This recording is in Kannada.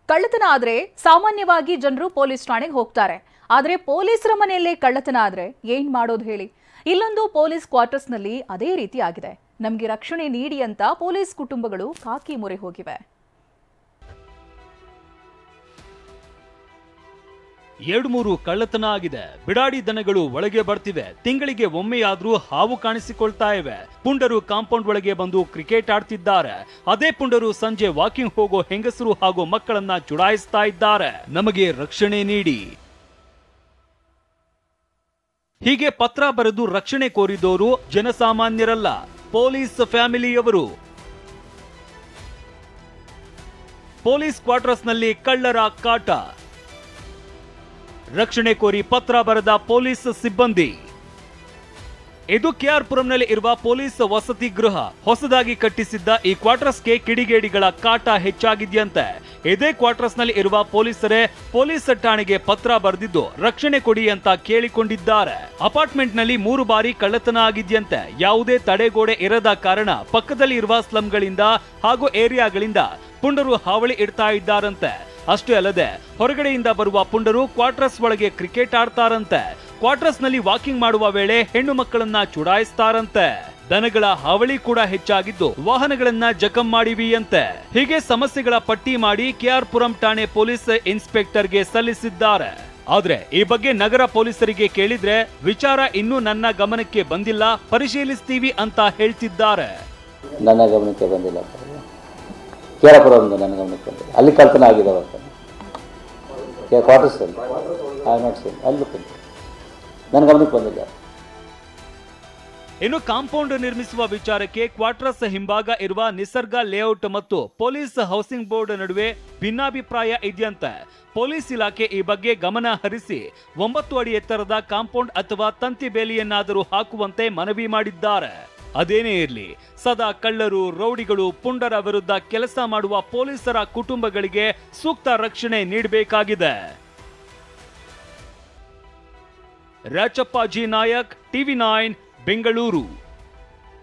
ಕಳ್ಳತನ ಆದ್ರೆ ಸಾಮಾನ್ಯವಾಗಿ ಜನರು ಪೊಲೀಸ್ ಠಾಣೆಗೆ ಹೋಗ್ತಾರೆ. ಆದ್ರೆ ಪೊಲೀಸರ ಮನೆಯಲ್ಲೇ ಕಳ್ಳತನ ಆದ್ರೆ ಏನ್ ಮಾಡೋದು ಹೇಳಿ? ಇಲ್ಲೊಂದು ಪೊಲೀಸ್ ಕ್ವಾರ್ಟರ್ಸ್ ನಲ್ಲಿ ಅದೇ ರೀತಿ ಆಗಿದೆ. ನಮಗೆ ರಕ್ಷಣೆ ನೀಡಿ ಅಂತ ಪೊಲೀಸ್ ಕುಟುಂಬಗಳು ಕಾಕಿ ಮೊರೆ ಹೋಗಿವೆ. 2-3 ಕಳ್ಳತನ ಆಗಿದೆ. ಬಿಡಾಡಿ ದನಗಳು ಒಳಗೆ ಬರ್ತಿವೆ. ತಿಂಗಳಿಗೆ ಒಮ್ಮೆಯಾದ್ರೂ ಹಾವು ಕಾಣಿಸಿಕೊಳ್ತಾ ಇವೆ. ಪುಂಡರು ಕಾಂಪೌಂಡ್ ಒಳಗೆ ಬಂದು ಕ್ರಿಕೆಟ್ ಆಡ್ತಿದ್ದಾರೆ. ಅದೇ ಪುಂಡರು ಸಂಜೆ ವಾಕಿಂಗ್ ಹೋಗೋ ಹೆಂಗಸರು ಹಾಗೂ ಮಕ್ಕಳನ್ನ ಚುಡಾಯಿಸ್ತಾ ಇದ್ದಾರೆ. ನಮಗೆ ರಕ್ಷಣೆ ನೀಡಿ. ಹೀಗೆ ಪತ್ರ ಬರೆದು ರಕ್ಷಣೆ ಕೋರಿದವರು ಜನಸಾಮಾನ್ಯರಲ್ಲ, ಪೊಲೀಸ್ ಫ್ಯಾಮಿಲಿಯವರು. ಪೊಲೀಸ್ ಕ್ವಾರ್ಟರ್ಸ್ನಲ್ಲಿ ಕಳ್ಳರ ಕಾಟ. ರಕ್ಷಣೆ ಕೋರಿ ಪತ್ರ ಬರೆದ ಪೊಲೀಸ್ ಸಿಬ್ಬಂದಿ. ಇದು ಕೆಆರ್ ಪುರಂನಲ್ಲಿ ಇರುವ ಪೊಲೀಸ್ ವಸತಿ ಗೃಹ. ಹೊಸದಾಗಿ ಕಟ್ಟಿಸಿದ್ದ ಈ ಕ್ವಾರ್ಟರ್ಸ್ಗೆ ಕಿಡಿಗೇಡಿಗಳ ಕಾಟ ಹೆಚ್ಚಾಗಿದೆಯಂತೆ. ಇದೇ ಕ್ವಾರ್ಟರ್ಸ್ನಲ್ಲಿ ಇರುವ ಪೊಲೀಸರೇ ಪೊಲೀಸ್ ಠಾಣೆಗೆ ಪತ್ರ ಬರೆದಿದ್ದು ರಕ್ಷಣೆ ಕೊಡಿ ಅಂತ ಕೇಳಿಕೊಂಡಿದ್ದಾರೆ. ಅಪಾರ್ಟ್ಮೆಂಟ್ನಲ್ಲಿ 3 ಬಾರಿ ಕಳ್ಳತನ ಆಗಿದೆಯಂತೆ. ಯಾವುದೇ ತಡೆಗೋಡೆ ಇರದ ಕಾರಣ ಪಕ್ಕದಲ್ಲಿ ಇರುವ ಸ್ಲಂಗಳಿಂದ ಹಾಗೂ ಏರಿಯಾಗಳಿಂದ ಪುಂಡರು ಹಾವಳಿ ಇಡ್ತಾ ಇದ್ದಾರಂತೆ. ಅಷ್ಟೇ ಅಲ್ಲದೆ ಹೊರಗಡೆಯಿಂದ ಬರುವ ಪುಂಡರು ಕ್ವಾರ್ಟರ್ಸ್ ಒಳಗೆ ಕ್ರಿಕೆಟ್ ಆಡ್ತಾರಂತೆ. ಕ್ವಾರ್ಟರ್ಸ್ ನಲ್ಲಿ ವಾಕಿಂಗ್ ಮಾಡುವ ವೇಳೆ ಹೆಣ್ಣು ಮಕ್ಕಳನ್ನ ಚುಡಾಯಿಸ್ತಾರಂತೆ. ದನಗಳ ಹಾವಳಿ ಕೂಡ ಹೆಚ್ಚಾಗಿದ್ದು ವಾಹನಗಳನ್ನ ಜಖಂ ಮಾಡಿವಿಯಂತೆ. ಹೀಗೆ ಸಮಸ್ಯೆಗಳ ಪಟ್ಟಿ ಮಾಡಿ ಕೆಆರ್ ಪುರಂ ಠಾಣೆ ಪೊಲೀಸ್ ಇನ್ಸ್ಪೆಕ್ಟರ್ಗೆ ಸಲ್ಲಿಸಿದ್ದಾರೆ. ಆದ್ರೆ ಈ ಬಗ್ಗೆ ನಗರ ಪೊಲೀಸರಿಗೆ ಕೇಳಿದ್ರೆ ವಿಚಾರ ಇನ್ನೂ ನನ್ನ ಗಮನಕ್ಕೆ ಬಂದಿಲ್ಲ, ಪರಿಶೀಲಿಸ್ತೀವಿ ಅಂತ ಹೇಳ್ತಿದ್ದಾರೆ. ನನ್ನ ಗಮನಕ್ಕೆ ಬಂದಿಲ್ಲ, ಕೆಆರ್ ಪುರಂದು ನನ್ನ ಗಮನಕ್ಕೆ ಬಂದಿಲ್ಲ. ಅಲ್ಲಿ ಕಳ್ತನ ಆಗಿದ್ದಾವೆ ಕ್ವಾರ್ಟರ್ಸ್ ಅಲ್ಲಿ ಅಲ್ಲಿ ನನ್ನ ಗಮನಕ್ಕೆ ಬಂದಿಲ್ಲ. ಇನ್ನು ಕಾಂಪೌಂಡ್ ನಿರ್ಮಿಸುವ ವಿಚಾರಕ್ಕೆ ಕ್ವಾರ್ಟರ್ಸ್ ಹಿಂಭಾಗ ಇರುವ ನಿಸರ್ಗ ಲೇಔಟ್ ಮತ್ತು ಪೊಲೀಸ್ ಹೌಸಿಂಗ್ ಬೋರ್ಡ್ ನಡುವೆ ಭಿನ್ನಾಭಿಪ್ರಾಯ ಇದೆಯಂತೆ. ಪೊಲೀಸ್ ಇಲಾಖೆ ಈ ಬಗ್ಗೆ ಗಮನ ಹರಿಸಿ 9 ಅಡಿ ಎತ್ತರದ ಕಾಂಪೌಂಡ್ ಅಥವಾ ತಂತಿ ಬೇಲಿಯನ್ನಾದರೂ ಹಾಕುವಂತೆ ಮನವಿ ಮಾಡಿದ್ದಾರೆ. ಅದೇನೇ ಇರಲಿ, ಸದಾ ಕಳ್ಳರು, ರೌಡಿಗಳು, ಪುಂಡರ ವಿರುದ್ಧ ಕೆಲಸ ಮಾಡುವ ಪೊಲೀಸರ ಕುಟುಂಬಗಳಿಗೆ ಸೂಕ್ತ ರಕ್ಷಣೆ ನೀಡಬೇಕಾಗಿದೆ. ರಾಚಪ್ಪ ಜಿ ನಾಯಕ್, ಟಿವಿ9 ಬೆಂಗಳೂರು.